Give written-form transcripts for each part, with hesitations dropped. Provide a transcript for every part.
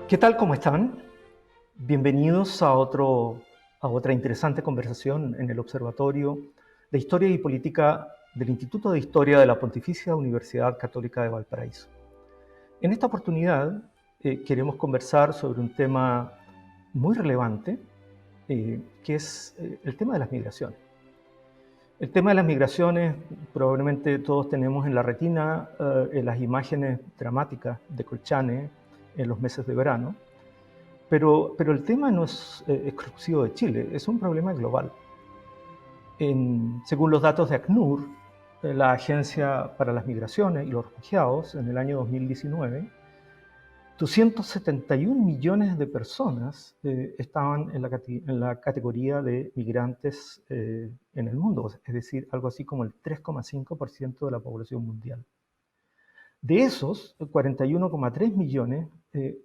¿Qué tal? ¿Cómo están? Bienvenidos a otra interesante conversación en el Observatorio de Historia y Política del Instituto de Historia de la Pontificia Universidad Católica de Valparaíso. En esta oportunidad queremos conversar sobre un tema muy relevante, que es el tema de las migraciones. El tema de las migraciones, probablemente todos tenemos en la retina las imágenes dramáticas de Colchane en los meses de verano, pero el tema no es exclusivo de Chile, es un problema global. Según los datos de ACNUR, la Agencia para las Migraciones y los Refugiados, en el año 2019, 271 millones de personas estaban en la categoría de migrantes en el mundo, es decir, algo así como el 3,5% de la población mundial. De esos, 41,3 millones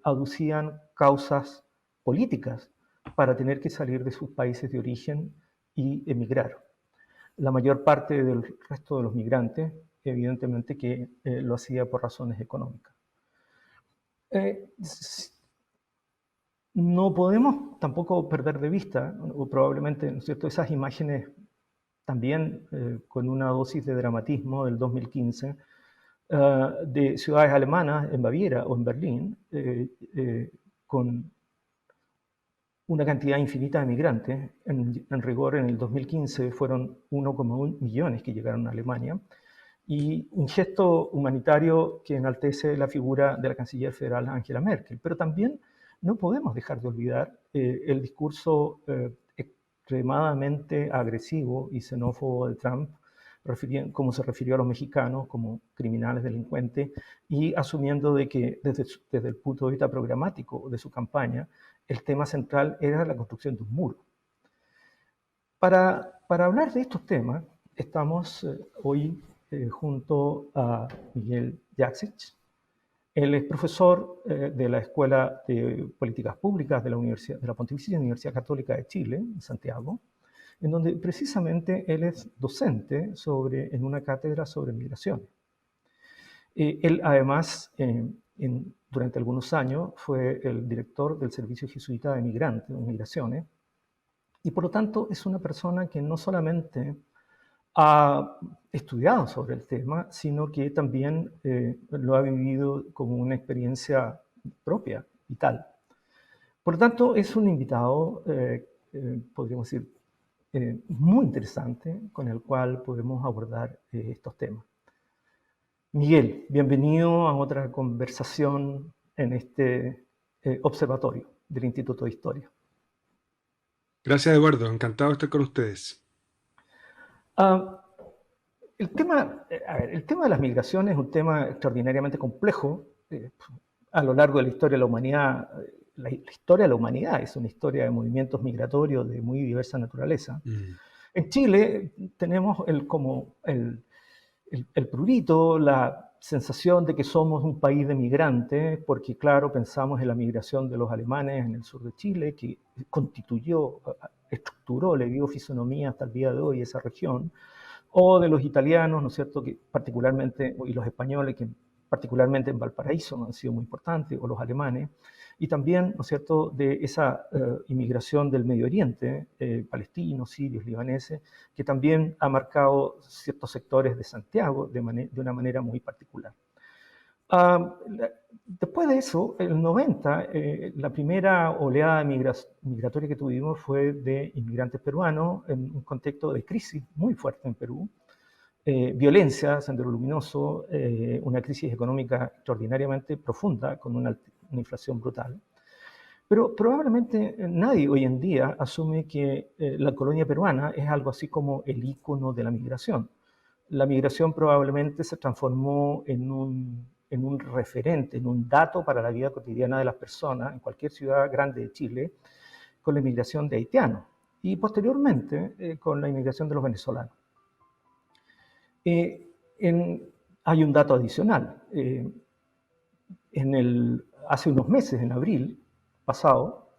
aducían causas políticas para tener que salir de sus países de origen y emigrar. La mayor parte del resto de los migrantes, evidentemente que lo hacía por razones económicas. No podemos tampoco perder de vista, o probablemente, ¿no es cierto?, esas imágenes también con una dosis de dramatismo del 2015, de ciudades alemanas en Baviera o en Berlín, con una cantidad infinita de migrantes. En rigor, en el 2015 fueron 1,1 millones que llegaron a Alemania, y un gesto humanitario que enaltece la figura de la canciller federal Angela Merkel. Pero también no podemos dejar de olvidar el discurso extremadamente agresivo y xenófobo de Trump, como se refirió a los mexicanos como criminales, delincuentes, y asumiendo de que desde el punto de vista programático de su campaña, el tema central era la construcción de un muro. Para hablar de estos temas, estamos hoy junto a Miguel Jaksic. Él es profesor de la Escuela de Políticas Públicas de la Pontificia Universidad Católica de Chile, en Santiago, en donde precisamente él es docente en una cátedra sobre migraciones. Él además, durante algunos años, fue el director del Servicio Jesuita de Migrantes, de Migraciones, y por lo tanto es una persona que no solamente ha estudiado sobre el tema, sino que también lo ha vivido como una experiencia propia, vital. Por lo tanto, es un invitado, podríamos decir, muy interesante, con el cual podemos abordar estos temas. Miguel, bienvenido a otra conversación en este observatorio del Instituto de Historia. Gracias, Eduardo. Encantado de estar con ustedes. El tema de las migraciones es un tema extraordinariamente complejo. A lo largo de la historia de la humanidad, la historia de la humanidad es una historia de movimientos migratorios de muy diversa naturaleza. En Chile tenemos como el prurito, la sensación de que somos un país de migrantes, porque claro, pensamos en la migración de los alemanes en el sur de Chile, que constituyó, estructuró, le dio fisonomía hasta el día de hoy a esa región, o de los italianos, ¿no es cierto?, que particularmente, y los españoles, que particularmente en Valparaíso han sido muy importantes, o los alemanes, y también, ¿no es cierto?, de esa inmigración del Medio Oriente, palestinos, sirios, libaneses, que también ha marcado ciertos sectores de Santiago de una manera muy particular. Después de eso, en el 90, la primera oleada migratoria que tuvimos fue de inmigrantes peruanos en un contexto de crisis muy fuerte en Perú. Violencia, Sendero Luminoso, una crisis económica extraordinariamente profunda con una inflación brutal. Pero probablemente nadie hoy en día asume que la colonia peruana es algo así como el ícono de la migración. La migración probablemente se transformó en un referente, en un dato para la vida cotidiana de las personas en cualquier ciudad grande de Chile, con la inmigración de haitianos y posteriormente con la inmigración de los venezolanos. Hay un dato adicional. Hace unos meses, en abril pasado,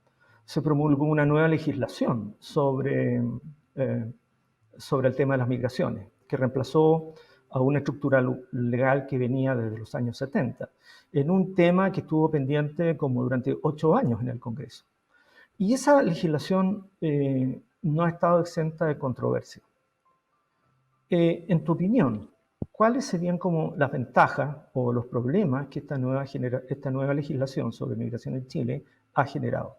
se promulgó una nueva legislación sobre el tema de las migraciones, que reemplazó a una estructura legal que venía desde los años 70, en un tema que estuvo pendiente como durante 8 años en el Congreso. Y esa legislación no ha estado exenta de controversia. En tu opinión, ¿cuáles serían como las ventajas o los problemas que esta nueva legislación sobre migración en Chile ha generado?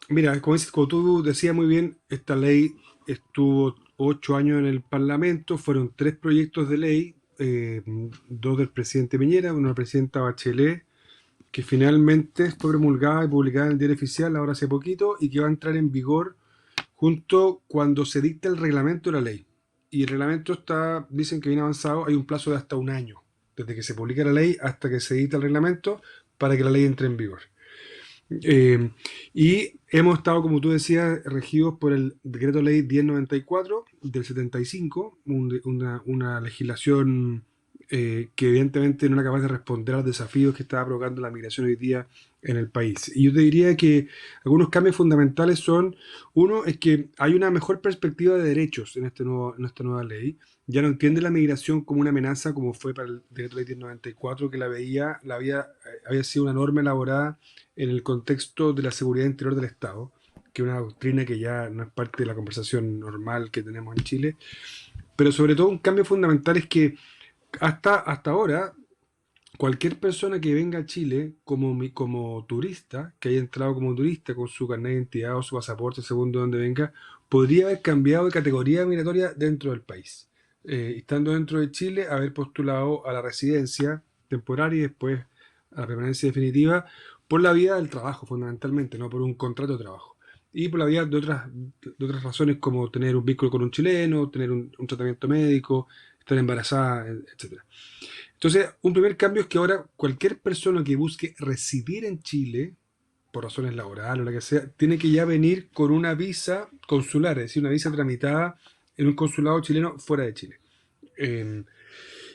Mira, como tú decías muy bien, esta ley estuvo 8 años en el Parlamento, fueron 3 proyectos de ley, 2 del presidente Piñera, uno de la presidenta Bachelet, que finalmente fue promulgada y publicada en el Diario Oficial ahora hace poquito y que va a entrar en vigor junto cuando se dicta el reglamento de la ley. Y el reglamento está, dicen que viene avanzado, hay un plazo de hasta un año, desde que se publica la ley hasta que se dicta el reglamento para que la ley entre en vigor. Y hemos estado, como tú decías, regidos por el decreto ley 1094 del 75, una legislación que evidentemente no era capaz de responder a los desafíos que estaba provocando la migración hoy día en el país. Y yo te diría que algunos cambios fundamentales son, uno, es que hay una mejor perspectiva de derechos en en esta nueva ley. Ya no entiende la migración como una amenaza como fue para el decreto ley 1094, que había sido una norma elaborada en el contexto de la seguridad interior del Estado, que es una doctrina que ya no es parte de la conversación normal que tenemos en Chile. Pero sobre todo un cambio fundamental es que hasta ahora, cualquier persona que venga a Chile como turista, que haya entrado como turista con su carnet de identidad o su pasaporte, según de donde venga, podría haber cambiado de categoría migratoria dentro del país. Estando dentro de Chile, haber postulado a la residencia temporaria y después a la permanencia definitiva por la vía del trabajo, fundamentalmente, no por un contrato de trabajo. Y por la vía de otras razones como tener un vínculo con un chileno, tener un tratamiento médico, estar embarazada, etcétera. Entonces, un primer cambio es que ahora cualquier persona que busque residir en Chile, por razones laborales o la que sea, tiene que ya venir con una visa consular, es decir, una visa tramitada en un consulado chileno fuera de Chile. Eh,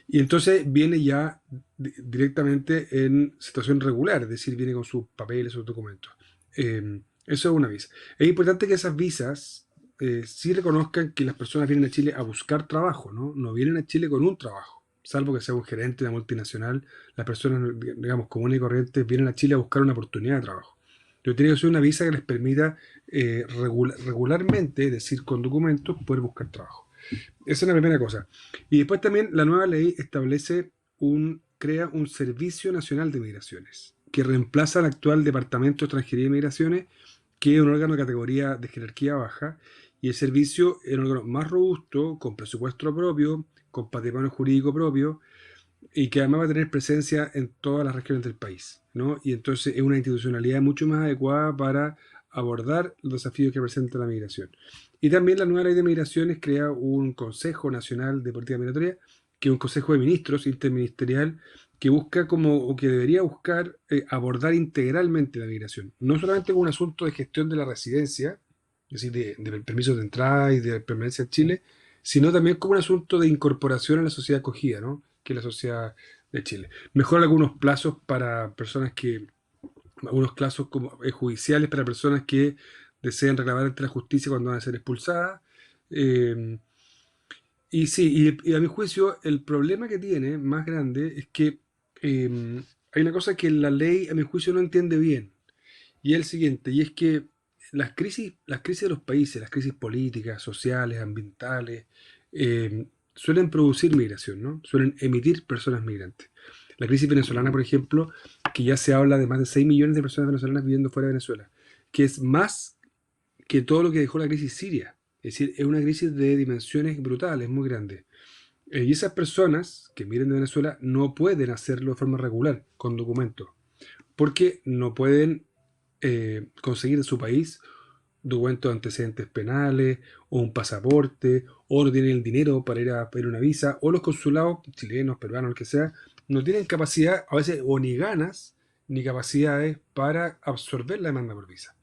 y entonces viene ya directamente en situación regular, es decir, viene con sus papeles, sus documentos. Eso es una visa. Es importante que esas visas sí reconozcan que las personas vienen a Chile a buscar trabajo, ¿no? No vienen a Chile con un trabajo, salvo que sea un gerente de una multinacional. Las personas, digamos, comunes y corrientes vienen a Chile a buscar una oportunidad de trabajo. Pero tiene que ser una visa que les permita regularmente, es decir, con documentos, poder buscar trabajo. Esa es la primera cosa. Y después también la nueva ley crea un Servicio Nacional de Migraciones, que reemplaza al actual Departamento de Extranjería y Migraciones, que es un órgano de categoría de jerarquía baja, y el servicio es un órgano más robusto, con presupuesto propio, con patrimonio jurídico propio, y que además va a tener presencia en todas las regiones del país, ¿no? Y entonces es una institucionalidad mucho más adecuada para abordar los desafíos que presenta la migración. Y también la nueva ley de migraciones crea un Consejo Nacional de Política Migratoria, que es un consejo de ministros interministerial que busca o que debería buscar abordar integralmente la migración, no solamente como un asunto de gestión de la residencia, es decir, de permisos de entrada y de permanencia en Chile, sino también como un asunto de incorporación a la sociedad acogida, ¿no? Que es la sociedad de Chile. Mejora algunos plazos para personas algunos plazos como, judiciales para personas que desean reclamar ante la justicia cuando van a ser expulsadas. Eh, y sí, y a mi juicio, el problema que tiene más grande es que hay una cosa que la ley, a mi juicio, no entiende bien. Y es el siguiente, y es que las crisis de los países, las crisis políticas, sociales, ambientales, suelen producir migración, ¿no? Suelen emitir personas migrantes. La crisis venezolana, por ejemplo, que ya se habla de más de 6 millones de personas venezolanas viviendo fuera de Venezuela, que es más que todo lo que dejó la crisis siria. Es decir, es una crisis de dimensiones brutales, muy grande. Y esas personas que miren de Venezuela no pueden hacerlo de forma regular, con documentos, porque no pueden conseguir de su país documentos de antecedentes penales, o un pasaporte, o no tienen el dinero para ir a pedir una visa, o los consulados chilenos, peruanos, lo que sea, no tienen capacidad, a veces, o ni ganas, ni capacidades para absorber la demanda por visa.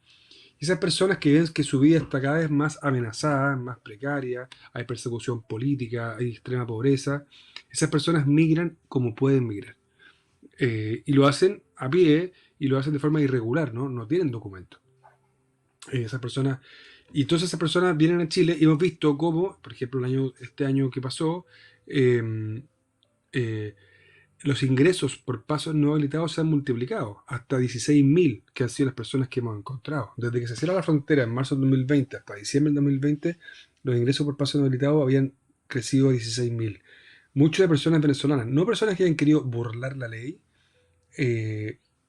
Y esas personas que ven que su vida está cada vez más amenazada, más precaria, hay persecución política, hay extrema pobreza, esas personas migran como pueden migrar. Y lo hacen a pie y lo hacen de forma irregular, ¿no? No tienen documentos. Esas personas Y todas esas personas vienen a Chile y hemos visto cómo, por ejemplo, este año que pasó, eh, eh, los ingresos por pasos no habilitados se han multiplicado hasta 16.000, que han sido las personas que hemos encontrado. Desde que se cierra la frontera en marzo del 2020 hasta diciembre del 2020, los ingresos por pasos no habilitados habían crecido a 16.000. Muchas de personas venezolanas, no personas que hayan querido burlar la ley,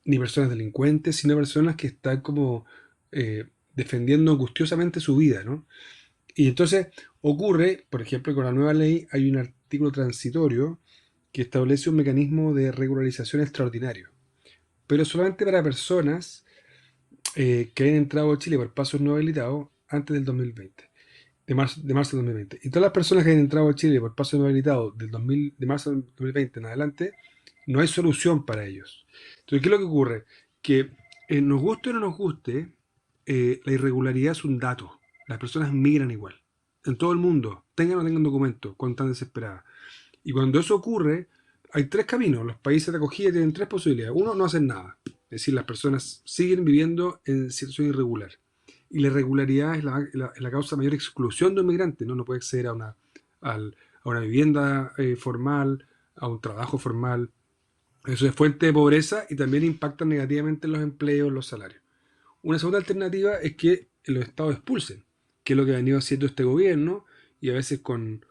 ni personas delincuentes, sino personas que están como eh, defendiendo angustiosamente su vida, ¿no? Y entonces ocurre, por ejemplo, con la nueva ley hay un artículo transitorio que establece un mecanismo de regularización extraordinario, pero solamente para personas que hayan entrado a Chile por pasos no habilitados antes del 2020, de marzo del 2020. Y todas las personas que hayan entrado a Chile por pasos no habilitados de marzo del 2020 en adelante, no hay solución para ellos. Entonces, ¿qué es lo que ocurre? Que nos guste o no nos guste, la irregularidad es un dato. Las personas migran igual. En todo el mundo, tengan o no tengan documentos, cuando están desesperadas. Y cuando eso ocurre, hay tres caminos. Los países de acogida tienen tres posibilidades. Uno, no hacen nada. Es decir, las personas siguen viviendo en situación irregular. Y la irregularidad es la causa de mayor exclusión de un migrante, ¿no? No puede acceder a una vivienda formal, a un trabajo formal. Eso es fuente de pobreza y también impacta negativamente en los empleos, en los salarios. Una segunda alternativa es que los estados expulsen, que es lo que ha venido haciendo este gobierno, y a veces con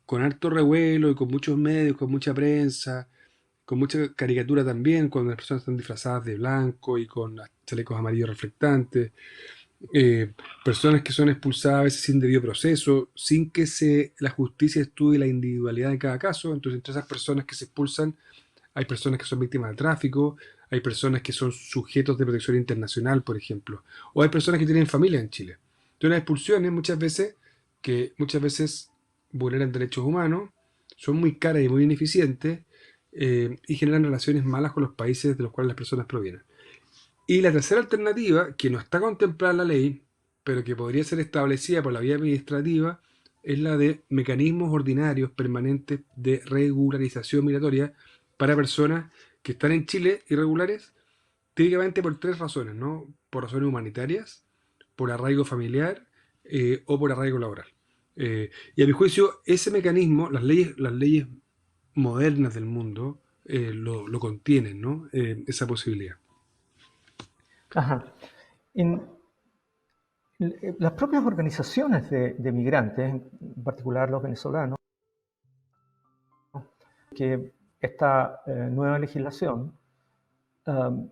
harto revuelo y con muchos medios, con mucha prensa, con mucha caricatura también, cuando las personas están disfrazadas de blanco y con chalecos amarillos reflectantes, personas que son expulsadas a veces sin debido proceso, sin que la justicia estudie la individualidad de cada caso. Entonces, entre esas personas que se expulsan, hay personas que son víctimas de tráfico, hay personas que son sujetos de protección internacional, por ejemplo, o hay personas que tienen familia en Chile. Entonces las expulsiones muchas veces vulneran derechos humanos, son muy caras y muy ineficientes, y generan relaciones malas con los países de los cuales las personas provienen. Y la tercera alternativa, que no está contemplada en la ley, pero que podría ser establecida por la vía administrativa, es la de mecanismos ordinarios permanentes de regularización migratoria para personas que están en Chile irregulares, típicamente por tres razones, ¿no? Por razones humanitarias, por arraigo familiar, o por arraigo laboral. Y a mi juicio, ese mecanismo, las leyes modernas del mundo lo contienen, ¿no? Esa posibilidad. Ajá. En las propias organizaciones de migrantes, en particular los venezolanos, que esta nueva legislación um,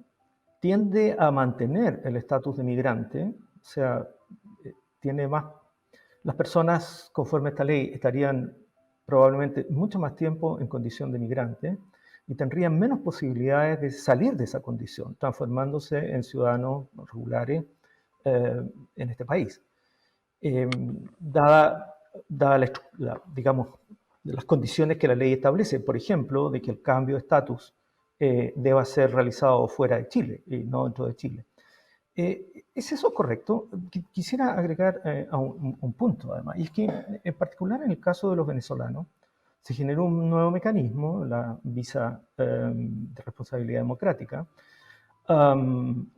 tiende a mantener el estatus de migrante, o sea, tiene más, las personas conforme a esta ley estarían probablemente mucho más tiempo en condición de migrante y tendrían menos posibilidades de salir de esa condición, transformándose en ciudadanos regulares en este país. Dada digamos, las condiciones que la ley establece, por ejemplo, de que el cambio de estatus deba ser realizado fuera de Chile y no dentro de Chile. ¿Es eso correcto? Quisiera agregar a un punto, además, y es que en particular en el caso de los venezolanos, se generó un nuevo mecanismo, la visa de responsabilidad democrática,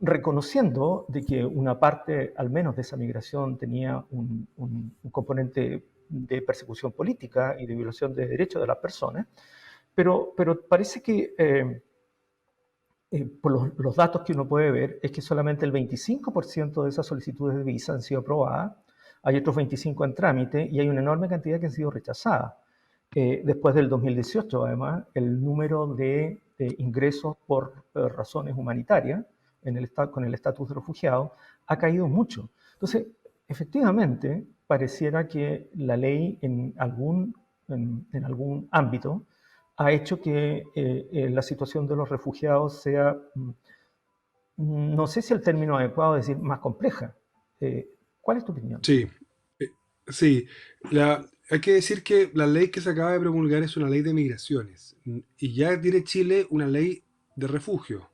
reconociendo de que una parte, al menos de esa migración, tenía un componente de persecución política y de violación de derechos de las personas, pero parece que por los datos que uno puede ver, es que solamente el 25% de esas solicitudes de visa han sido aprobadas, hay otros 25 en trámite y hay una enorme cantidad que han sido rechazadas. Después del 2018, además, el número de ingresos por razones humanitarias con el estatus de refugiado ha caído mucho. Entonces, efectivamente, pareciera que la ley en algún ámbito ha hecho que la situación de los refugiados sea, no sé si el término adecuado es decir, más compleja. ¿Cuál es tu opinión? Sí, eh, sí. Hay que decir que la ley que se acaba de promulgar es una ley de migraciones, y ya tiene Chile una ley de refugio,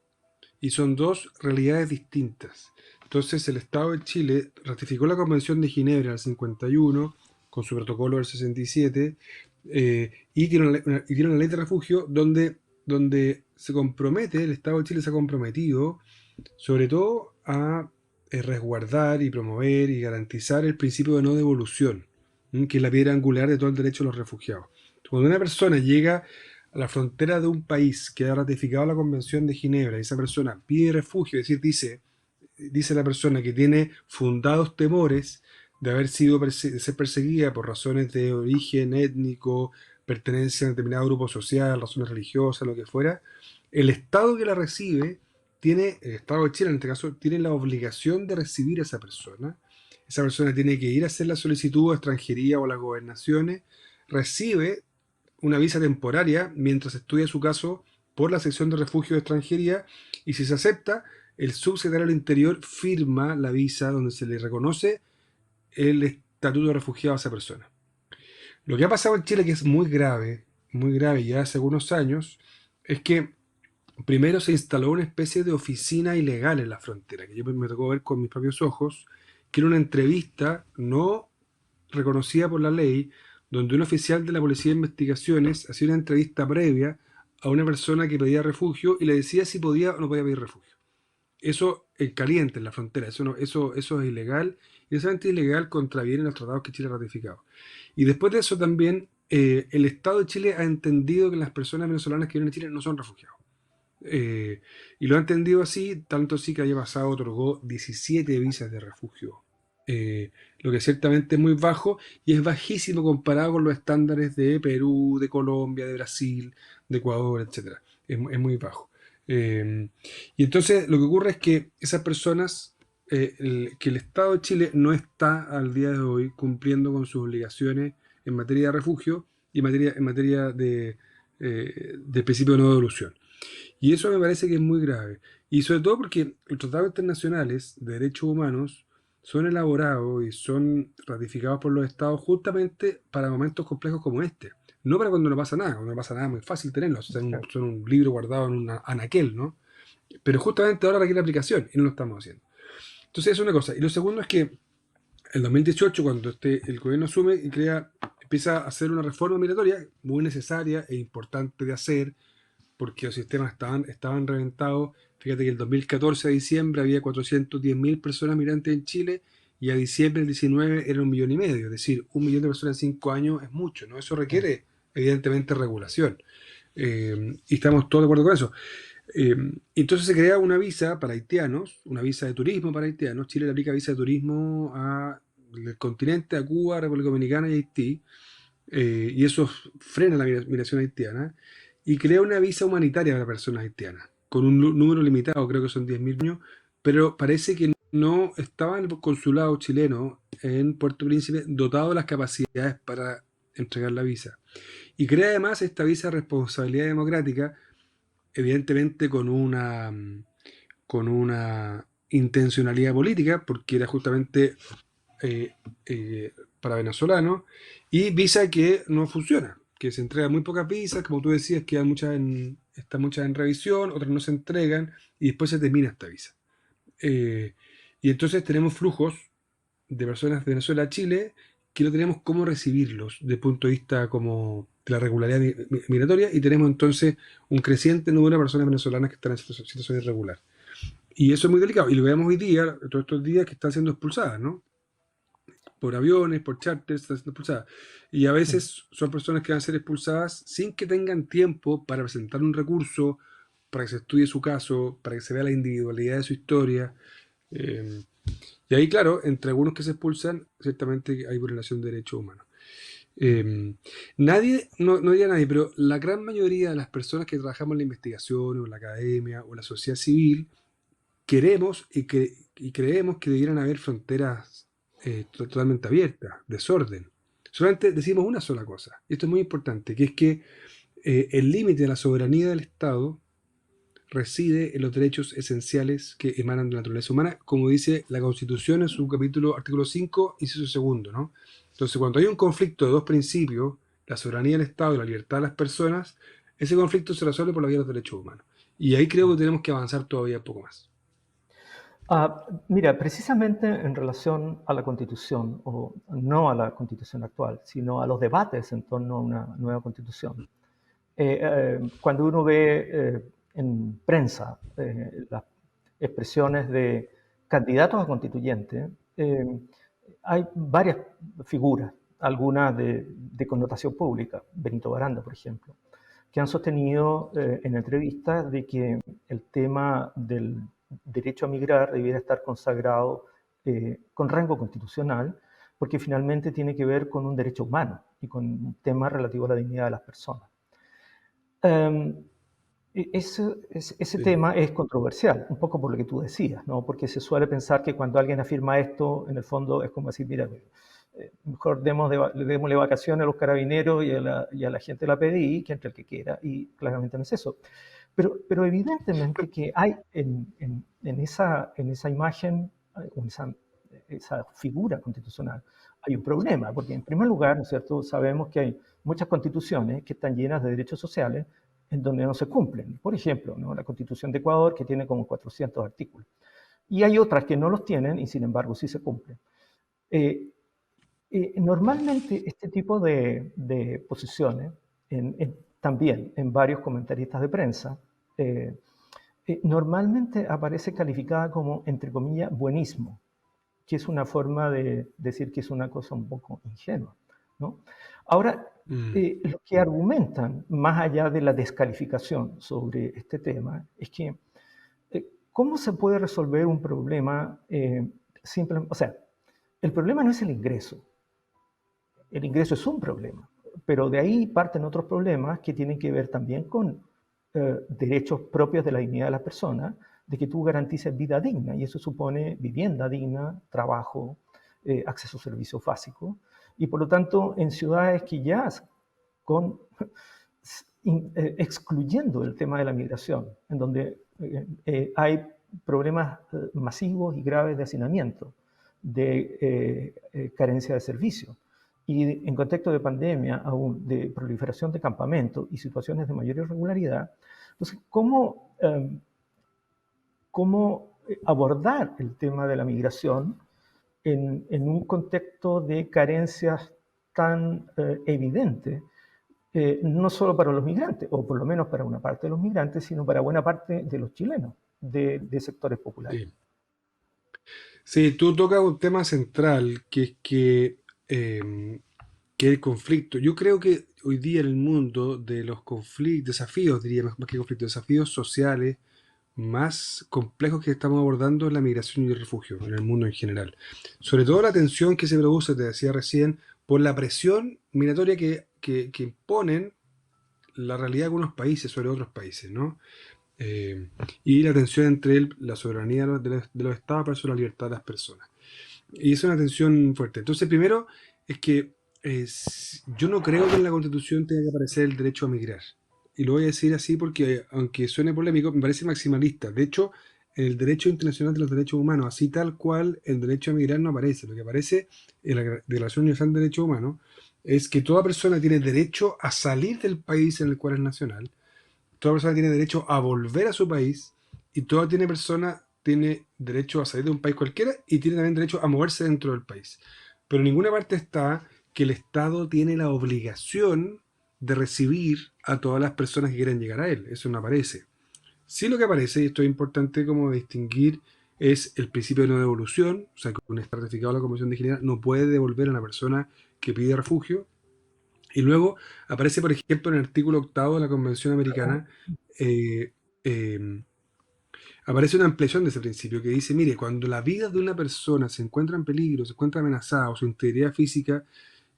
y son dos realidades distintas. Entonces el Estado de Chile ratificó la Convención de Ginebra del 51 con su protocolo del 67, y tiene una ley de refugio donde se compromete, el Estado de Chile se ha comprometido sobre todo a resguardar y promover y garantizar el principio de no devolución, que es la piedra angular de todo el derecho de los refugiados. Cuando una persona llega a la frontera de un país que ha ratificado la Convención de Ginebra y esa persona pide refugio, es decir, dice la persona que tiene fundados temores de haber sido de ser perseguida por razones de origen étnico, pertenencia a un determinado grupo social, razones religiosas, lo que fuera, el Estado que la recibe el Estado de Chile en este caso, tiene la obligación de recibir a esa persona. Esa persona tiene que ir a hacer la solicitud a extranjería o a las gobernaciones, recibe una visa temporaria mientras estudia su caso por la sección de refugio de extranjería y si se acepta, el subsecretario del Interior firma la visa donde se le reconoce el estatuto de refugiado a esa persona. Lo que ha pasado en Chile, que es muy grave ya hace algunos años, es que primero se instaló una especie de oficina ilegal en la frontera, que yo me tocó ver con mis propios ojos, que era una entrevista no reconocida por la ley, donde un oficial de la Policía de Investigaciones hacía una entrevista previa a una persona que pedía refugio y le decía si podía o no podía pedir refugio. Eso es caliente en la frontera, eso es ilegal, y esa es ilegal, contraviene los tratados que Chile ha ratificado. Y después de eso también, el Estado de Chile ha entendido que las personas venezolanas que viven en Chile no son refugiados. Y lo ha entendido así, tanto así que el año pasado otorgó 17 visas de refugio, lo que ciertamente es muy bajo y es bajísimo comparado con los estándares de Perú, de Colombia, de Brasil, de Ecuador, etcétera. Es muy bajo. Y entonces lo que ocurre es que esas personas, que el Estado de Chile no está al día de hoy cumpliendo con sus obligaciones en materia de refugio y en materia de principio de no devolución. Y eso me parece que es muy grave. Y sobre todo porque los tratados internacionales de derechos humanos son elaborados y son ratificados por los estados justamente para momentos complejos como este. No para cuando no pasa nada, cuando no pasa nada es muy fácil tenerlos, son un libro guardado en un anaquel, ¿no? Pero justamente ahora requiere aplicación y no lo estamos haciendo. Entonces es una cosa. Y lo segundo es que en 2018, cuando el gobierno asume y empieza a hacer una reforma migratoria muy necesaria e importante de hacer, porque los sistemas estaban reventados. Fíjate que el 2014 a diciembre había 410.000 personas migrantes en Chile y a diciembre del 19 era 1,5 millones. Es decir, 1 millón de personas en 5 años es mucho, ¿no? Eso requiere, evidentemente, regulación. Y estamos todos de acuerdo con eso. Eh, entonces se crea una visa para haitianos, una visa de turismo para haitianos. Chile le aplica visa de turismo al continente, a Cuba, República Dominicana y Haití, y eso frena la migración haitiana y crea una visa humanitaria para personas haitianas, con un número limitado, creo que son 10.000 niños, pero parece que no estaba el consulado chileno en Puerto Príncipe dotado de las capacidades para entregar la visa. Y crea además esta visa de responsabilidad democrática, evidentemente con una intencionalidad política, porque era justamente eh, para venezolanos, y visa que no funciona, que se entrega muy pocas visas, como tú decías, están muchas en revisión, otras no se entregan, y después se termina esta visa. Eh, y entonces tenemos flujos de personas de Venezuela a Chile que no tenemos cómo recibirlos desde el punto de vista como de la regularidad migratoria, y tenemos entonces un creciente número de personas venezolanas que están en situación irregular. Y eso es muy delicado, y lo vemos hoy día, todos estos días, que están siendo expulsadas, ¿no? Por aviones, por charters, están siendo expulsadas. Y a veces son personas que van a ser expulsadas sin que tengan tiempo para presentar un recurso, para que se estudie su caso, para que se vea la individualidad de su historia. Eh, y ahí, claro, entre algunos que se expulsan, ciertamente hay violación de derechos humanos. Nadie, no diría nadie, pero la gran mayoría de las personas que trabajamos en la investigación, o en la academia, o en la sociedad civil, queremos y creemos que debieran haber fronteras totalmente abiertas, desorden. Solamente decimos una sola cosa, y esto es muy importante, que es que el límite de la soberanía del Estado reside en los derechos esenciales que emanan de la naturaleza humana, como dice la Constitución en su capítulo, artículo 5, inciso segundo, ¿no? Entonces, cuando hay un conflicto de dos principios, la soberanía del Estado y la libertad de las personas, ese conflicto se resuelve por la vía de los derechos humanos. Y ahí creo que tenemos que avanzar todavía un poco más. Mira, precisamente en relación a la Constitución, o no a la Constitución actual, sino a los debates en torno a una nueva Constitución. Cuando uno ve en prensa las expresiones de candidatos a constituyentes, hay varias figuras, algunas de connotación pública, Benito Baranda, por ejemplo, que han sostenido en entrevistas de que el tema del derecho a migrar debiera estar consagrado con rango constitucional, porque finalmente tiene que ver con un derecho humano y con un tema relativo a la dignidad de las personas. Ese Sí. tema es controversial, un poco por lo que tú decías, ¿no? Porque se suele pensar que cuando alguien afirma esto, en el fondo es como decir, mira, mejor démosle vacaciones a los carabineros y a la gente de la PDI que entre el que quiera, y claramente no es eso. Pero evidentemente que hay en esa imagen, en esa figura constitucional, hay un problema, porque en primer lugar, ¿no es cierto?, sabemos que hay muchas constituciones que están llenas de derechos sociales en donde no se cumplen. Por ejemplo, ¿no?, la Constitución de Ecuador, que tiene como 400 artículos. Y hay otras que no los tienen y sin embargo sí se cumplen. Eh, Normalmente este tipo de posiciones, también en varios comentaristas de prensa, normalmente aparece calificada como, entre comillas, buenismo, que es una forma de decir que es una cosa un poco ingenua, ¿no? Ahora, Mm. lo que argumentan, más allá de la descalificación sobre este tema, es que ¿cómo se puede resolver un problema simple? O sea, el problema no es el ingreso es un problema, pero de ahí parten otros problemas que tienen que ver también con derechos propios de la dignidad de las personas, de que tú garantices vida digna, y eso supone vivienda digna, trabajo, acceso a servicios básicos, y por lo tanto en ciudades que ya con, excluyendo el tema de la migración, en donde hay problemas masivos y graves de hacinamiento, de carencia de servicios, y en contexto de pandemia aún, de proliferación de campamentos y situaciones de mayor irregularidad. Entonces, ¿cómo abordar el tema de la migración en un contexto de carencias tan evidentes, no solo para los migrantes, o por lo menos para una parte de los migrantes, sino para buena parte de los chilenos, de sectores populares? Sí. Sí, tú tocas un tema central, que es que el conflicto. Yo creo que hoy día en el mundo de los conflictos, desafíos, diría más que conflictos, desafíos sociales más complejos que estamos abordando es la migración y el refugio en el mundo en general. Sobre todo la tensión que se produce, te decía recién, por la presión migratoria que imponen la realidad de algunos países sobre otros países, ¿no? Eh, y la tensión entre la soberanía de los estados versus la libertad de las personas. Y es una tensión fuerte. Entonces, primero es que yo no creo que en la Constitución tenga que aparecer el derecho a migrar. Y lo voy a decir así porque, aunque suene polémico, me parece maximalista. De hecho, en el derecho internacional de los derechos humanos, así tal cual, el derecho a migrar no aparece. Lo que aparece en la Declaración Universal de Derechos Humanos es que toda persona tiene derecho a salir del país en el cual es nacional, toda persona tiene derecho a volver a su país y toda persona tiene derecho a salir de un país cualquiera y tiene también derecho a moverse dentro del país. Pero en ninguna parte está que el Estado tiene la obligación de recibir a todas las personas que quieran llegar a él. Eso no aparece. Sí, lo que aparece, y esto es importante como distinguir, es el principio de no devolución, o sea, que un Estado ratificado de la Convención de Ginebra no puede devolver a una persona que pide refugio. Y luego aparece, por ejemplo, en el artículo 8 de la Convención Americana, eh, eh, aparece una ampliación de ese principio que dice, mire, cuando la vida de una persona se encuentra en peligro, se encuentra amenazada o su integridad física,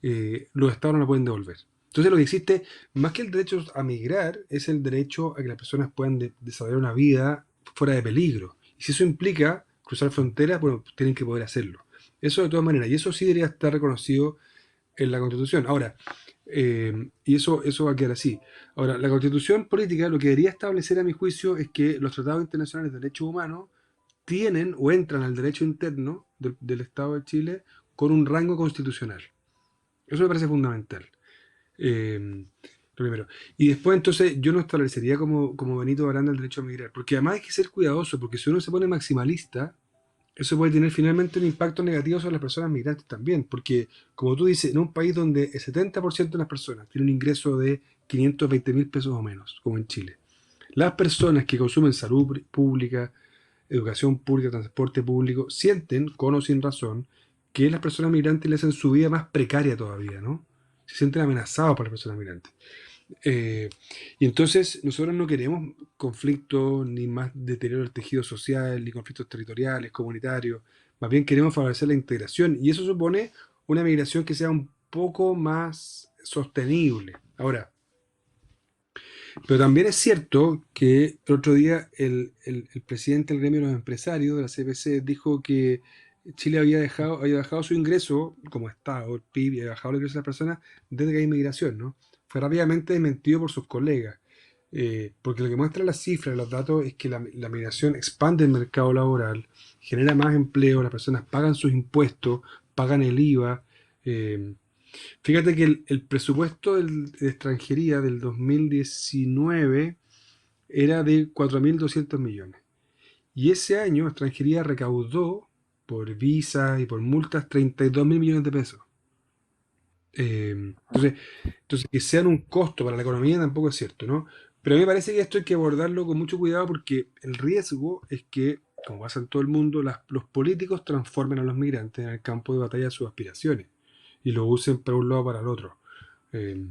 los estados no la pueden devolver. Entonces lo que existe, más que el derecho a migrar, es el derecho a que las personas puedan desarrollar una vida fuera de peligro. Y si eso implica cruzar fronteras, bueno, tienen que poder hacerlo. Eso de todas maneras, y eso sí debería estar reconocido en la Constitución. Ahora, y eso va a quedar así. Ahora, la Constitución política lo que debería establecer, a mi juicio, es que los tratados internacionales de derechos humanos tienen o entran al derecho interno del Estado de Chile con un rango constitucional. Eso me parece fundamental. Eh, lo primero. Y después, entonces, yo no establecería como Benito Baranda el derecho a migrar, porque además hay que ser cuidadoso, porque si uno se pone maximalista, eso puede tener finalmente un impacto negativo sobre las personas migrantes también, porque como tú dices, en un país donde el 70% de las personas tiene un ingreso de 520.000 pesos o menos, como en Chile, las personas que consumen salud pública, educación pública, transporte público, sienten, con o sin razón, que las personas migrantes le hacen su vida más precaria todavía, ¿no? Se sienten amenazados por las personas migrantes. Eh, y entonces nosotros no queremos conflictos, ni más deterioro del tejido social, ni conflictos territoriales, comunitarios. Más bien queremos favorecer la integración. Y eso supone una migración que sea un poco más sostenible. Ahora, pero también es cierto que el otro día el presidente del gremio de los empresarios de la CPC dijo que Chile había bajado su ingreso como Estado, el PIB, y había bajado el ingreso de las personas desde que hay inmigración, ¿no? Fue rápidamente desmentido por sus colegas, porque lo que muestran las cifras, los datos, es que la migración expande el mercado laboral, genera más empleo, las personas pagan sus impuestos, pagan el IVA. eh, Fíjate que el presupuesto de extranjería del 2019 era de 4.200 millones. Y ese año extranjería recaudó por visas y por multas 32.000 millones de pesos. Entonces, que sean un costo para la economía tampoco es cierto, ¿no? Pero a mí me parece que esto hay que abordarlo con mucho cuidado porque el riesgo es que, como pasa en todo el mundo, los políticos transformen a los migrantes en el campo de batalla de sus aspiraciones y lo usen para un lado o para el otro. Eh,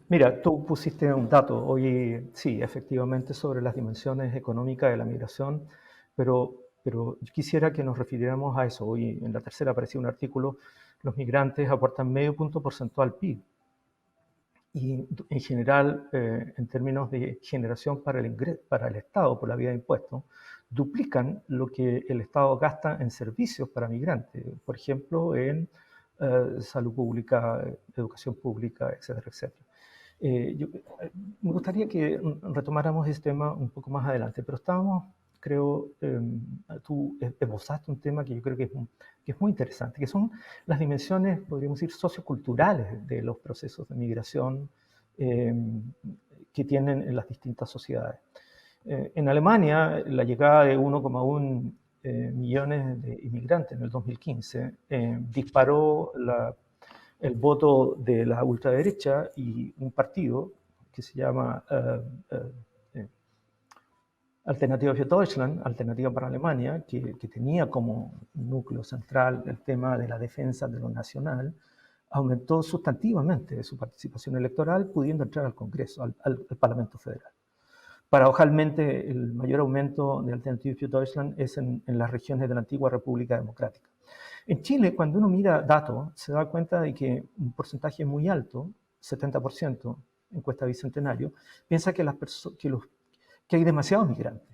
Mira, tú pusiste un dato hoy, sí, efectivamente, sobre las dimensiones económicas de la migración, pero yo quisiera que nos refiriéramos a eso. Hoy en la tercera apareció un artículo, los migrantes aportan medio punto porcentual al PIB. Y en general, en términos de generación para el Estado por la vía de impuestos, duplican lo que el Estado gasta en servicios para migrantes, por ejemplo, en salud pública, educación pública, etcétera, etcétera. Me gustaría que retomáramos este tema un poco más adelante, pero estábamos, creo, tú esbozaste un tema que yo creo que es muy interesante, que son las dimensiones, podríamos decir, socioculturales de los procesos de migración eh, que tienen en las distintas sociedades. En Alemania, la llegada de 1,1 millones de inmigrantes en el 2015 disparó el voto de la ultraderecha y un partido que se llama Alternativa für Deutschland, Alternativa para Alemania, que tenía como núcleo central el tema de la defensa de lo nacional, aumentó sustantivamente su participación electoral, pudiendo entrar al Congreso, al Parlamento Federal. Paradojalmente, el mayor aumento de Alternative für Deutschland es en las regiones de la antigua República Democrática. En Chile, cuando uno mira datos, se da cuenta de que un porcentaje muy alto, 70%, encuesta Bicentenario, piensa que hay demasiados migrantes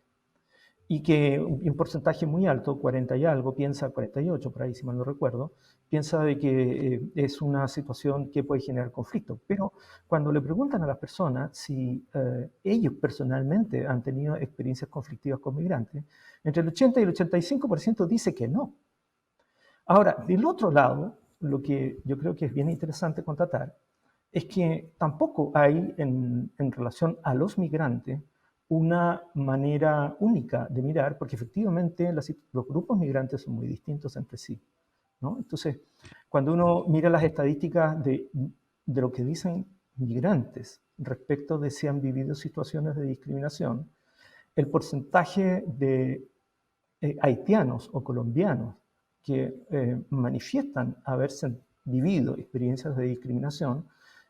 y que un porcentaje muy alto, 40 y algo, piensa, 48 por ahí si mal no recuerdo, piensa de que es una situación que puede generar conflicto. Pero cuando le preguntan a las personas si ellos personalmente han tenido experiencias conflictivas con migrantes, entre el 80 y el 85% dice que no. Ahora, del otro lado, lo que yo creo que es bien interesante constatar es que tampoco hay en relación a los migrantes una manera única de mirar, porque efectivamente los grupos migrantes son muy distintos entre sí, ¿no? Entonces, cuando uno mira las estadísticas de lo que dicen migrantes respecto de si han vivido situaciones de discriminación, el porcentaje de haitianos o colombianos que manifiestan haberse vivido experiencias de discriminación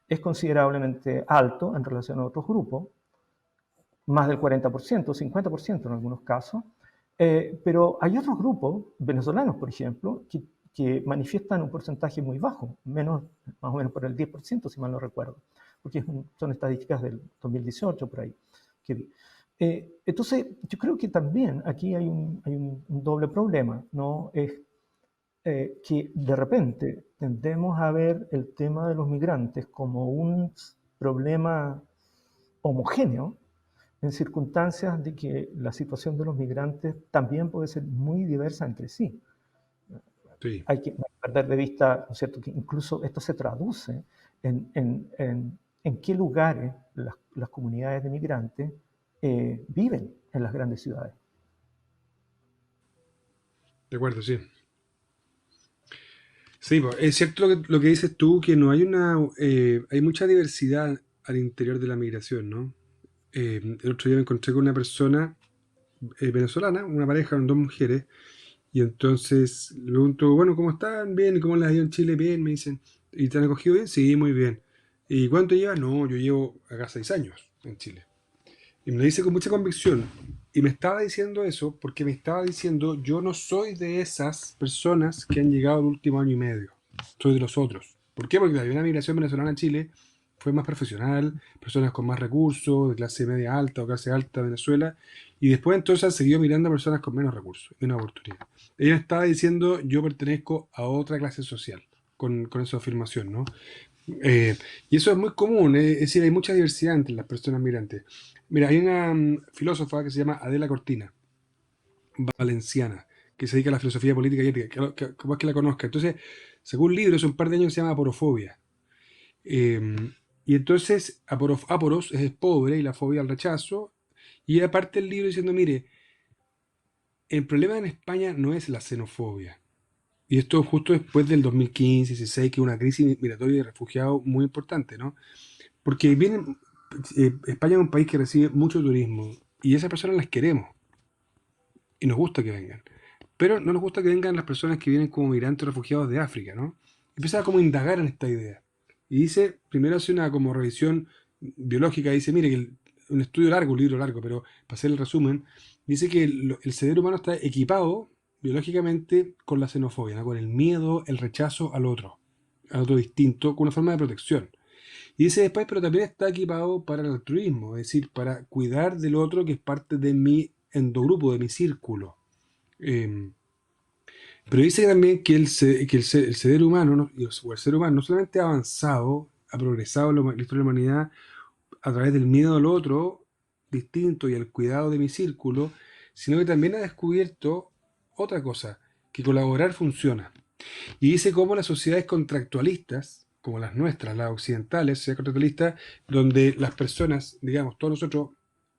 es considerablemente alto en relación a otros grupos, más del 40%, 50% en algunos casos, pero hay otros grupos, venezolanos por ejemplo, que manifiestan un porcentaje muy bajo, menos, más o menos por el 10%, si mal no recuerdo, porque son estadísticas del 2018 por ahí que vi. Entonces, yo creo que también aquí hay un doble problema, ¿no? Es que de repente tendemos a ver el tema de los migrantes como un problema homogéneo en circunstancias de que la situación de los migrantes también puede ser muy diversa entre sí. sí, Hay que perder de vista, ¿no es cierto?, que incluso esto se traduce en qué lugares las comunidades de migrantes viven en las grandes ciudades. de acuerdo, sí. Sí, pues, es cierto lo que dices tú, que no hay hay mucha diversidad al interior de la migración, ¿no? El otro día me encontré con una persona venezolana, una pareja con dos mujeres, y entonces le pregunto, bueno, ¿cómo están? Bien, ¿y cómo les ha ido en Chile? Bien, me dicen. ¿Y te han acogido bien? Sí, muy bien. ¿Y cuánto llevas? No, yo llevo acá 6 años en Chile. Y me lo dice con mucha convicción. Y me estaba diciendo eso porque me estaba diciendo, yo no soy de esas personas que han llegado el último año y medio. Soy de los otros. ¿Por qué? Porque la primera migración venezolana a Chile fue más profesional, personas con más recursos, de clase media alta o clase alta de Venezuela, y después entonces han seguido mirando a personas con menos recursos, menos oportunidades. Ella estaba diciendo, yo pertenezco a otra clase social, con esa afirmación, ¿no? Eh, y eso es muy común, es decir, hay mucha diversidad entre las personas migrantes. Mira, hay una filósofa que se llama Adela Cortina, valenciana, que se dedica a la filosofía política y ética, capaz que la conozca. Entonces, sacó un libro hace un par de años que se llama Aporofobia. Eh, y entonces, aporos es pobre y la fobia al rechazo. Y aparte el libro diciendo, mire, el problema en España no es la xenofobia. Y esto justo después del 2015-16, que es una crisis migratoria y de refugiados muy importante, ¿no? Porque vienen, España es un país que recibe mucho turismo y esas personas las queremos y nos gusta que vengan. Pero no nos gusta que vengan las personas que vienen como migrantes refugiados de África, ¿no? Empieza a como indagar en esta idea. Y dice, primero hace una como revisión biológica, dice, mire, que un estudio largo, un libro largo, pero para hacer el resumen, dice que el cerebro humano está equipado biológicamente con la xenofobia, ¿no? Con el miedo, el rechazo al otro distinto, con una forma de protección. Y dice después, pero también está equipado para el altruismo, es decir, para cuidar del otro que es parte de mi endogrupo, de mi círculo. Eh, pero dice también que el ser humano, ¿no? O el ser humano no solamente ha avanzado, ha progresado en la historia de la humanidad a través del miedo al otro distinto y al cuidado de mi círculo, sino que también ha descubierto otra cosa, que colaborar funciona. Y dice cómo las sociedades contractualistas, como las nuestras, las occidentales, sociedades contractualistas, donde las personas, digamos, todos nosotros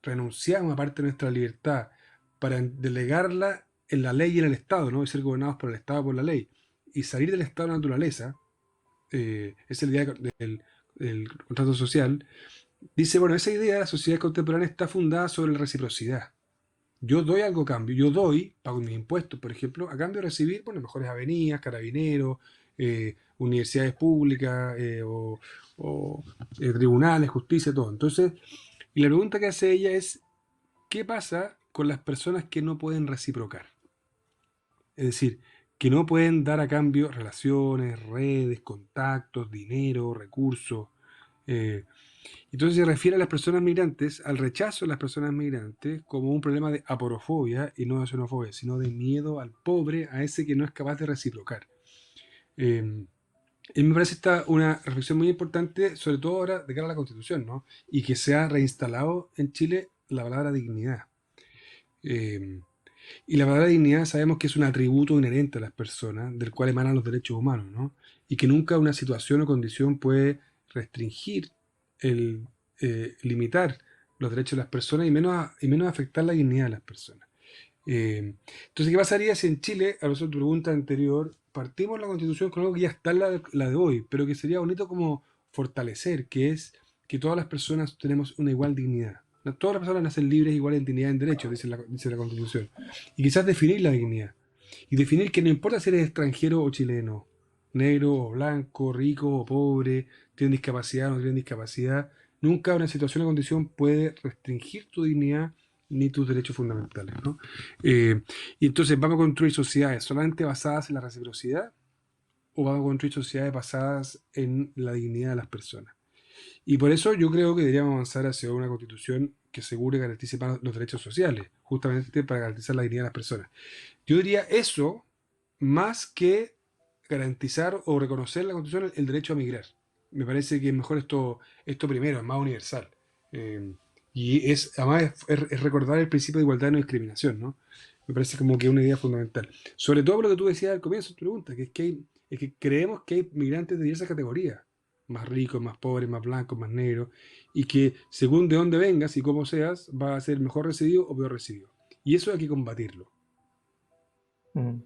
renunciamos a parte de nuestra libertad para delegarla en la ley y en el Estado, ¿no? Y ser gobernados por el Estado, por la ley, y salir del estado de naturaleza, es el día del contrato social, dice, bueno, esa idea de la sociedad contemporánea está fundada sobre la reciprocidad. Yo doy algo a cambio, yo doy, pago mis impuestos, por ejemplo, a cambio de recibir, bueno, mejores avenidas, carabineros, universidades públicas o tribunales, justicia, todo. Entonces, y la pregunta que hace ella es, ¿qué pasa con las personas que no pueden reciprocar? Es decir, que no pueden dar a cambio relaciones, redes, contactos, dinero, recursos. eh, entonces se refiere a las personas migrantes, al rechazo de las personas migrantes, como un problema de aporofobia y no de xenofobia, sino de miedo al pobre, a ese que no es capaz de reciprocar. Eh, y me parece esta una reflexión muy importante, sobre todo ahora de cara a la Constitución, ¿no? Y que se ha reinstalado en Chile la palabra dignidad. Eh, y la palabra dignidad sabemos que es un atributo inherente a las personas, del cual emanan los derechos humanos, ¿no? Y que nunca una situación o condición puede restringir, el limitar los derechos de las personas y menos afectar la dignidad de las personas. Entonces, ¿qué pasaría si en Chile, a tu pregunta anterior, partimos la constitución con algo que ya está en la de hoy, pero que sería bonito como fortalecer, que es que todas las personas tenemos una igual dignidad? Todas las personas nacen libres, iguales en dignidad y en derechos, dice la constitución. Y quizás definir la dignidad. Y definir que no importa si eres extranjero o chileno, negro o blanco, rico o pobre, tienen discapacidad o no tienen discapacidad, nunca una situación o condición puede restringir tu dignidad ni tus derechos fundamentales, ¿no? Eh, y entonces, ¿vamos a construir sociedades solamente basadas en la reciprocidad o vamos a construir sociedades basadas en la dignidad de las personas? Y por eso yo creo que deberíamos avanzar hacia una constitución que asegure y garantice más los derechos sociales, justamente para garantizar la dignidad de las personas. Yo diría eso más que garantizar o reconocer en la constitución el derecho a migrar. Me parece que es mejor esto primero, es más universal. Eh, y además es recordar el principio de igualdad y no discriminación, ¿no? Me parece como que es una idea fundamental. Sobre todo por lo que tú decías al comienzo de tu pregunta, que es que creemos que hay migrantes de diversas categorías, más ricos, más pobres, más blancos, más negros, y que según de dónde vengas y cómo seas, va a ser mejor recibido o peor recibido. Y eso hay que combatirlo. Mm,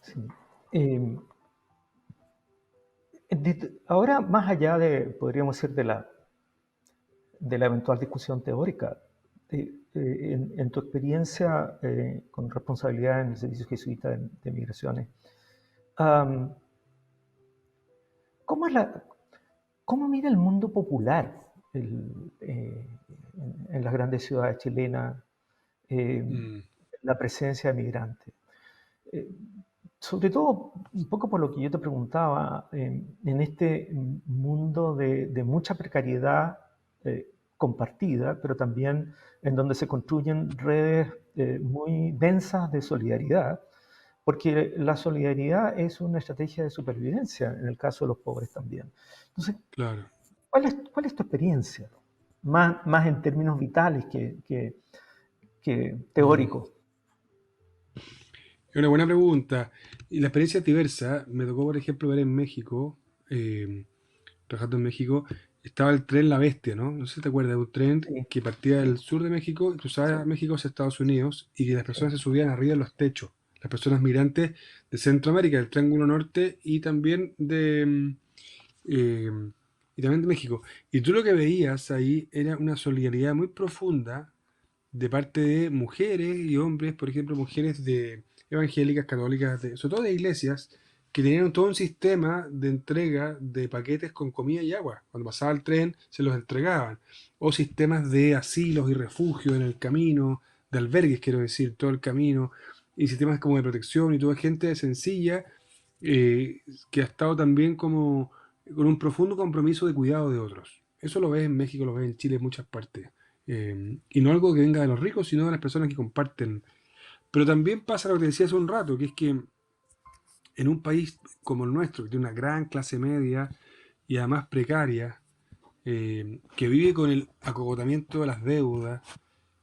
sí. Eh, ahora, más allá de, podríamos decir, de la de la eventual discusión teórica. En tu experiencia con responsabilidad en el Servicio Jesuita de Migraciones, um, ¿cómo, ¿cómo mira el mundo popular en las grandes ciudades chilenas Mm, la presencia de migrantes? Eh, Sobre todo, un poco por lo que yo te preguntaba, en este mundo de mucha precariedad compartida, pero también en donde se construyen redes muy densas de solidaridad, porque la solidaridad es una estrategia de supervivencia, en el caso de los pobres también. Entonces, claro. ¿cuál es tu experiencia? Más en términos vitales que Mm. teóricos. Es una buena pregunta. Y la experiencia es diversa. Me tocó, por ejemplo, ver en México, eh, trabajando en México, estaba el tren La Bestia, ¿no? No sé si te acuerdas, un tren Sí, que partía sí, del sur de México y sí, cruzaba México hacia Estados Unidos y que las sí. personas se subían arriba de los techos. Las personas migrantes de Centroamérica, del Triángulo Norte y también eh, y también de México. Y tú lo que veías ahí era una solidaridad muy profunda de parte de mujeres y hombres, por ejemplo, mujeres de evangélicas, católicas, sobre todo de iglesias, que tenían todo un sistema de entrega de paquetes con comida y agua. Cuando pasaba el tren, se los entregaban. O sistemas de asilos y refugios en el camino, de albergues, quiero decir, todo el camino, y sistemas como de protección y toda gente sencilla que ha estado también como con un profundo compromiso de cuidado de otros. Eso lo ves en México, lo ves en Chile, en muchas partes. Y no algo que venga de los ricos, sino de las personas que comparten. Pero también pasa lo que te decía hace un rato, que es que en un país como el nuestro, que tiene una gran clase media y además precaria, que vive con el acogotamiento de las deudas,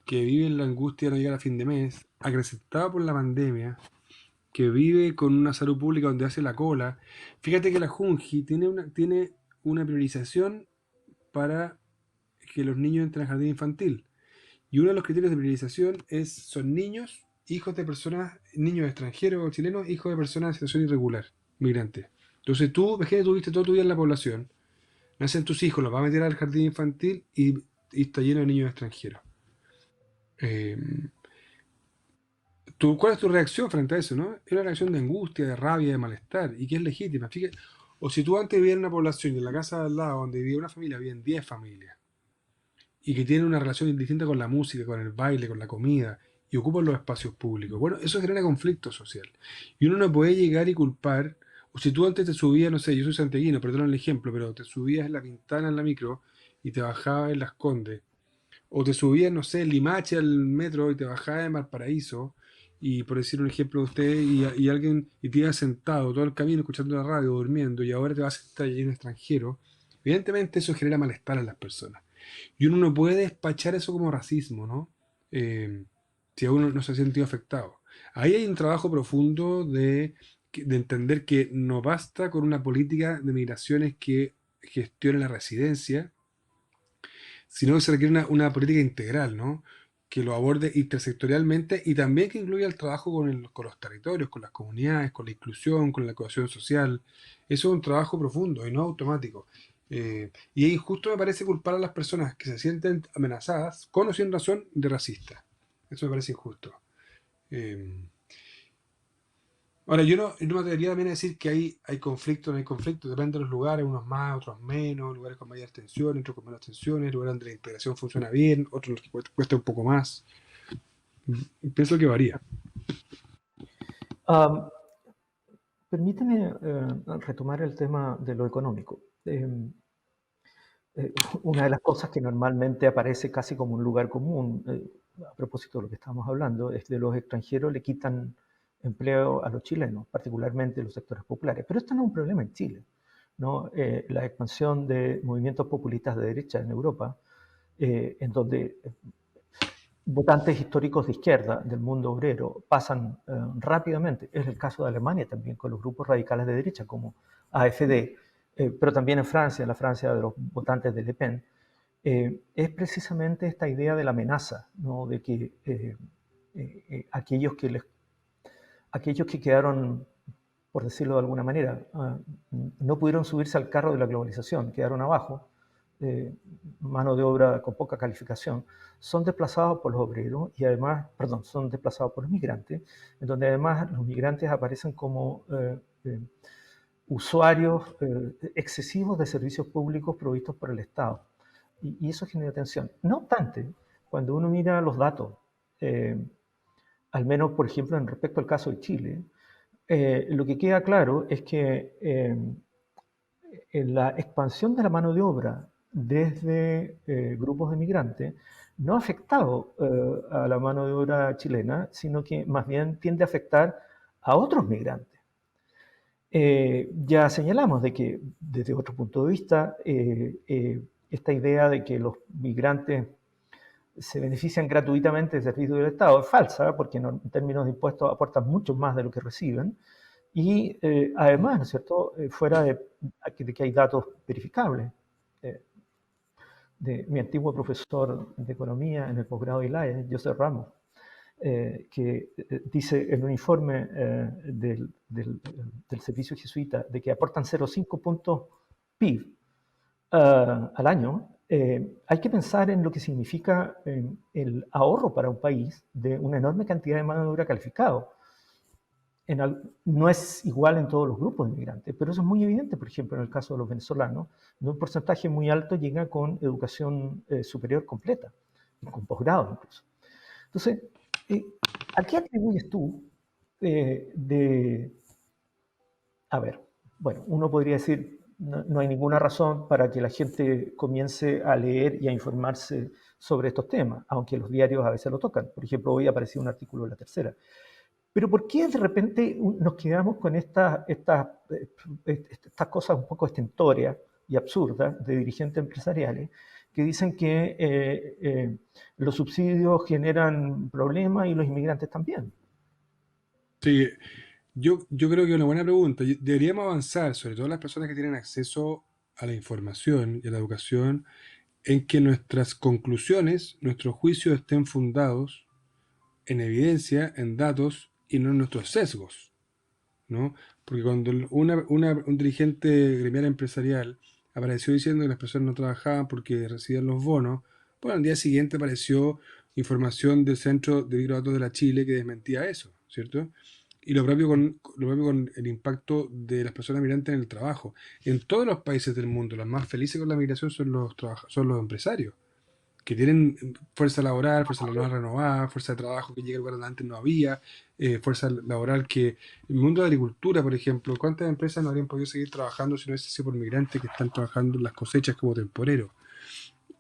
que vive en la angustia de no llegar a fin de mes, acrecentada por la pandemia, que vive con una salud pública donde hace la cola. Fíjate que la Junji tiene una priorización para que los niños entren al jardín infantil. Y uno de los criterios de priorización son niños, hijos de personas, niños extranjeros o chilenos, hijos de personas en situación irregular, migrantes. Entonces tú, imagínate, tuviste todo tu vida en la población, nacen tus hijos, los vas a meter al jardín infantil y está lleno de niños extranjeros. Eh, ¿Cuál es tu reacción frente a eso, no? Es una reacción de angustia, de rabia, de malestar, y que es legítima. Fíjate, o si tú antes vivías en una población y en la casa de al lado donde vivía una familia, vivían 10 familias, y que tienen una relación distinta con la música, con el baile, con la comida, y ocupan los espacios públicos. Bueno, eso genera conflicto social. Y uno no puede llegar y culpar, o si tú antes te subías, no sé, yo soy santiaguino, perdón el ejemplo, pero te subías en la Pintana en la micro y te bajabas en Las Condes, o te subías, no sé, en Limache al metro y te bajabas en Valparaíso, y por decir un ejemplo de usted, y alguien, y te ibas sentado todo el camino escuchando la radio, durmiendo, y ahora te vas a sentar allí en extranjero, evidentemente eso genera malestar en las personas. Y uno no puede despachar eso como racismo, ¿no? Eh, si uno no se ha sentido afectado. Ahí hay un trabajo profundo de entender que no basta con una política de migraciones que gestione la residencia, sino que se requiere una política integral, ¿no? Que lo aborde intersectorialmente y también que incluya el trabajo con los territorios, con las comunidades, con la inclusión, con la cohesión social. Eso es un trabajo profundo y no automático. Y es injusto, me parece, culpar a las personas que se sienten amenazadas, con o sin razón, de racistas. Eso me parece injusto. Eh, Ahora, yo no me atrevería también a decir que hay conflictos, no hay conflictos, depende de los lugares, unos más, otros menos, lugares con mayor tensión, otros con menos tensiones, lugares donde la integración funciona bien, otros en los que cuesta un poco más. Pienso que varía. Um, Permíteme retomar el tema de lo económico. Una de las cosas que normalmente aparece casi como un lugar común, a propósito de lo que estamos hablando, es que los extranjeros le quitan empleo a los chilenos, particularmente en los sectores populares. Pero esto no es un problema en Chile, ¿no? La expansión de movimientos populistas de derecha en Europa, en donde votantes históricos de izquierda del mundo obrero pasan rápidamente. Es el caso de Alemania también, con los grupos radicales de derecha como AfD, pero también en Francia, la Francia de los votantes de Le Pen, es precisamente esta idea de la amenaza, ¿no? De que aquellos que quedaron, por decirlo de alguna manera, no pudieron subirse al carro de la globalización, quedaron abajo, mano de obra con poca calificación, son desplazados por los obreros y además, perdón, son desplazados por los migrantes, en donde además los migrantes aparecen como usuarios excesivos de servicios públicos provistos por el Estado. Y eso genera tensión. No obstante, cuando uno mira los datos, al menos, por ejemplo, en respecto al caso de Chile, lo que queda claro es que en la expansión de la mano de obra desde grupos de migrantes no ha afectado a la mano de obra chilena, sino que más bien tiende a afectar a otros migrantes. Ya señalamos de que desde otro punto de vista, esta idea de que los migrantes se benefician gratuitamente de servicios del Estado es falsa, porque en términos de impuestos aportan mucho más de lo que reciben. Y además, ¿no es cierto?, fuera de que hay datos verificables. De mi antiguo profesor de economía en el posgrado de ILAE, José Ramos, que dice en un informe del servicio jesuita de que aportan 0,5 puntos PIB al año. Hay que pensar en lo que significa el ahorro para un país de una enorme cantidad de mano de obra calificada. No es igual en todos los grupos de inmigrantes, pero eso es muy evidente, por ejemplo, en el caso de los venezolanos, donde un porcentaje muy alto llega con educación superior completa, con posgrado incluso. Entonces, ¿a qué atribuyes tú a ver, bueno, uno podría decir, no hay ninguna razón para que la gente comience a leer y a informarse sobre estos temas, aunque los diarios a veces lo tocan. Por ejemplo, hoy apareció un artículo en La Tercera. Pero ¿por qué de repente nos quedamos con estas cosas un poco estentóreas y absurdas de dirigentes empresariales que dicen que los subsidios generan problemas y los inmigrantes también? Sí, yo creo que es una buena pregunta. Deberíamos avanzar, sobre todo las personas que tienen acceso a la información y a la educación, en que nuestras conclusiones, nuestros juicios estén fundados en evidencia, en datos y no en nuestros sesgos, ¿no? Porque cuando un dirigente gremial empresarial apareció diciendo que las personas no trabajaban porque recibían los bonos, bueno, al día siguiente apareció información del Centro de Microdatos de la Chile que desmentía eso, ¿cierto? Y lo propio con el impacto de las personas migrantes en el trabajo. En todos los países del mundo, los más felices con la migración son los empresarios, que tienen fuerza laboral renovada, fuerza de trabajo que llega a lugares donde antes no había, fuerza laboral que... En el mundo de la agricultura, por ejemplo, ¿cuántas empresas no habrían podido seguir trabajando si no hubiese sido por migrantes que están trabajando en las cosechas como temporeros?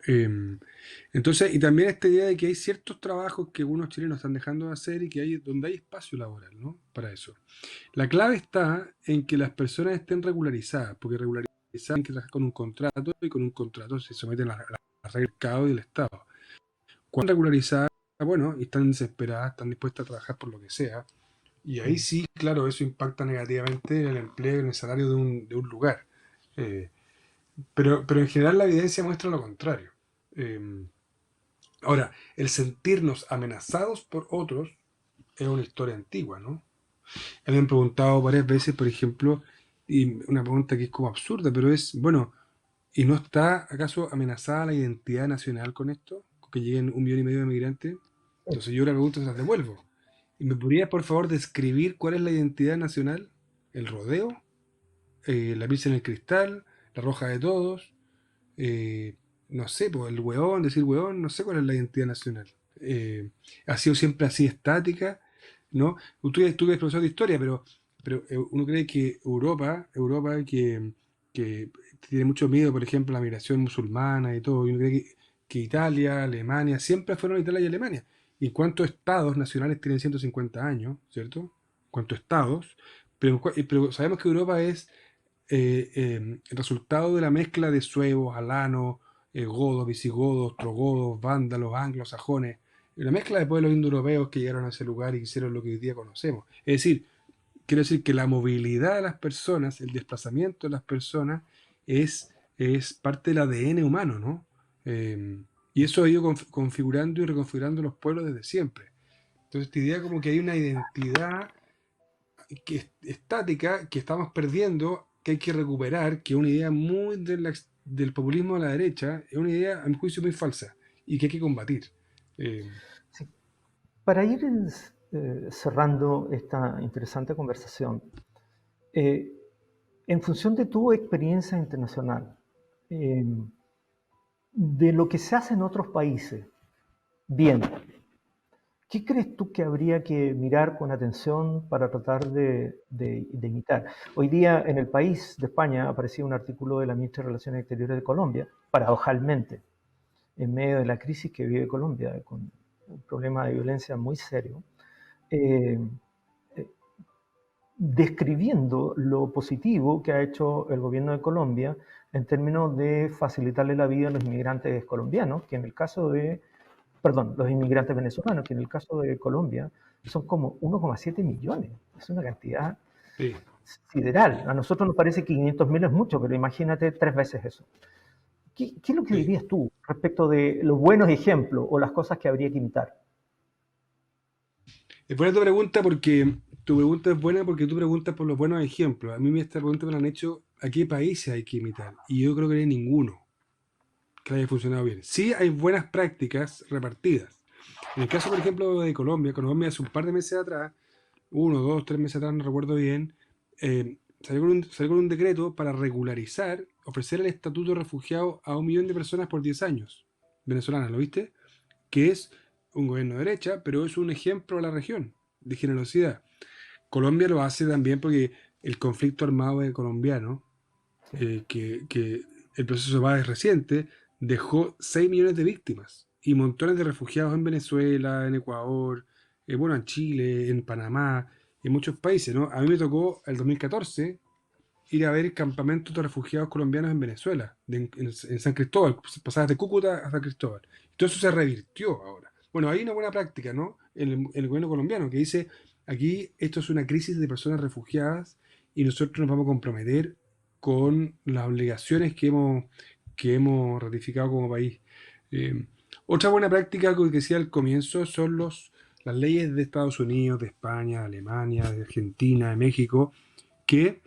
Eh, entonces, y también esta idea de que hay ciertos trabajos que algunos chilenos están dejando de hacer y que donde hay espacio laboral, ¿no? Para eso. La clave está en que las personas estén regularizadas, porque regularizadas tienen que trabajar con un contrato y con un contrato se someten a las reglas del mercado y del Estado. Cuando regularizadas, bueno, y están desesperadas, están dispuestas a trabajar por lo que sea, y ahí sí, claro, eso impacta negativamente en el empleo y en el salario de un lugar. Eh, pero en general la evidencia muestra lo contrario. Eh, Ahora, el sentirnos amenazados por otros es una historia antigua, ¿no? Me han preguntado varias veces, por ejemplo, y una pregunta que es como absurda, pero es, bueno, ¿y no está acaso amenazada la identidad nacional con esto? ¿Con que lleguen 1,5 millones de migrantes? Entonces yo la pregunta se las devuelvo. ¿Y me podrías, por favor, describir cuál es la identidad nacional? ¿El rodeo? ¿La pizza en el cristal? ¿La roja de todos? No sé, pues el hueón, decir hueón, no sé cuál es la identidad nacional. Eh, ha sido siempre así estática, ¿no? Tú eres profesor de historia, pero uno cree que Europa que tiene mucho miedo, por ejemplo, a la migración musulmana y todo, y uno cree que Italia, Alemania, siempre fueron Italia y Alemania. ¿Y cuántos estados nacionales tienen 150 años, ¿cierto? ¿Cuántos estados? Pero sabemos que Europa es el resultado de la mezcla de suevos, alanos, godos, visigodos, ostrogodos, vándalos, anglosajones, la mezcla de pueblos indoeuropeos que llegaron a ese lugar y hicieron lo que hoy día conocemos. Es decir, quiero decir que la movilidad de las personas, el desplazamiento de las personas, es parte del ADN humano, ¿no? Y eso ha ido configurando y reconfigurando los pueblos desde siempre. Entonces, esta idea como que hay una identidad que es estática que estamos perdiendo que hay que recuperar, que es una idea muy del populismo de la derecha, es una idea, a mi juicio, muy falsa y que hay que combatir. Eh, Sí. Para ir cerrando esta interesante conversación, eh, en función de tu experiencia internacional, eh, de lo que se hace en otros países, bien, ¿qué crees tú que habría que mirar con atención para tratar de imitar? Hoy día en el país de España aparecía un artículo de la ministra de Relaciones Exteriores de Colombia, paradojalmente, en medio de la crisis que vive Colombia, con un problema de violencia muy serio, eh, eh, describiendo lo positivo que ha hecho el gobierno de Colombia en términos de facilitarle la vida a los inmigrantes colombianos, que en el caso de, perdón, los inmigrantes venezolanos, que en el caso de Colombia son como 1,7 millones. Es una cantidad sí, sideral. A nosotros nos parece que 500.000 es mucho, pero imagínate 3 veces eso. ¿Qué es lo que sí. dirías tú respecto de los buenos ejemplos o las cosas que habría que imitar? Es buena tu pregunta porque tu pregunta es buena porque tú preguntas por los buenos ejemplos. A mí esta pregunta me la han hecho a qué países hay que imitar. Y yo creo que no hay ninguno que haya funcionado bien. Sí hay buenas prácticas repartidas. En el caso, por ejemplo, de Colombia, Colombia hace un par de meses atrás, 1, 2, 3 meses atrás, no recuerdo bien, salió con un decreto para regularizar, ofrecer el estatuto de refugiado a 1 millón de personas por 10 años. Venezolanas, ¿lo viste? Que es un gobierno de derecha, pero es un ejemplo a la región de generosidad. Colombia lo hace también porque el conflicto armado colombiano, Sí. que el proceso va es reciente, dejó 6 millones de víctimas y montones de refugiados en Venezuela, en Ecuador, bueno, en Chile, en Panamá, en muchos países, ¿no? A mí me tocó el 2014 ir a ver campamentos de refugiados colombianos en Venezuela, en San Cristóbal, pasadas de Cúcuta a San Cristóbal. Todo eso se revirtió ahora. Bueno, hay una buena práctica, ¿no? En el gobierno colombiano que dice, aquí esto es una crisis de personas refugiadas y nosotros nos vamos a comprometer con las obligaciones que hemos ratificado como país. Eh, Otra buena práctica, como decía al comienzo, son las leyes de Estados Unidos, de España, de Alemania, de Argentina, de México, que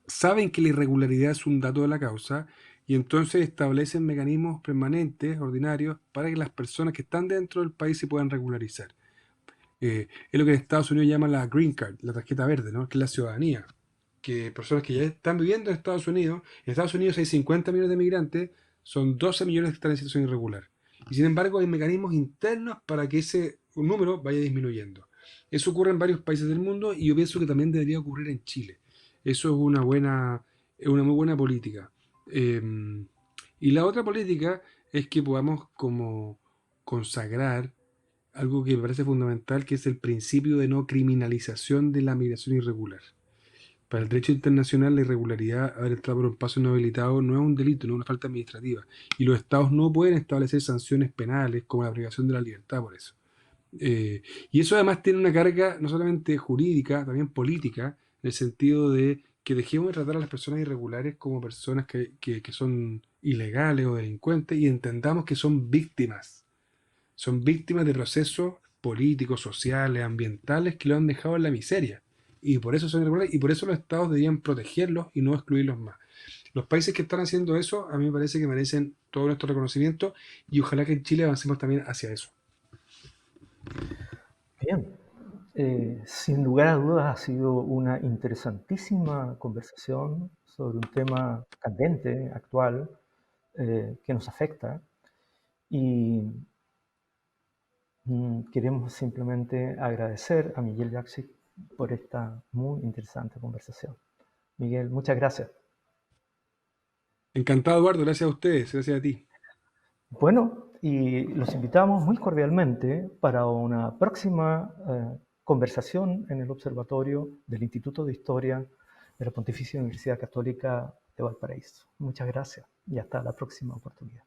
saben que la irregularidad es un dato de la causa y entonces establecen mecanismos permanentes, ordinarios, para que las personas que están dentro del país se puedan regularizar. Es lo que en Estados Unidos llaman la Green Card, la tarjeta verde, ¿no? Que es la ciudadanía. Que personas que ya están viviendo en Estados Unidos hay 50 millones de migrantes, son 12 millones que están en situación irregular. Y sin embargo hay mecanismos internos para que ese número vaya disminuyendo. Eso ocurre en varios países del mundo y yo pienso que también debería ocurrir en Chile. Eso es una muy buena política. Eh, y la otra política es que podamos como consagrar algo que me parece fundamental, que es el principio de no criminalización de la migración irregular. Para el derecho internacional, la irregularidad, haber entrado por un paso no habilitado, no es un delito, no es una falta administrativa. Y los estados no pueden establecer sanciones penales como la privación de la libertad por eso. Y eso además tiene una carga no solamente jurídica, también política, en el sentido de que dejemos de tratar a las personas irregulares como personas que son ilegales o delincuentes y entendamos que son víctimas de procesos políticos, sociales, ambientales que lo han dejado en la miseria. Y por eso son irregulares y por eso los estados deberían protegerlos y no excluirlos más. Los países que están haciendo eso, a mí me parece que merecen todo nuestro reconocimiento y ojalá que en Chile avancemos también hacia eso. Bien. Sin lugar a dudas ha sido una interesantísima conversación sobre un tema candente, actual, que nos afecta y queremos simplemente agradecer a Miguel Jaksic por esta muy interesante conversación. Miguel, muchas gracias. Encantado, Eduardo, gracias a ustedes, gracias a ti. Bueno, y los invitamos muy cordialmente para una próxima conversación en el Observatorio del Instituto de Historia de la Pontificia Universidad Católica de Valparaíso. Muchas gracias y hasta la próxima oportunidad.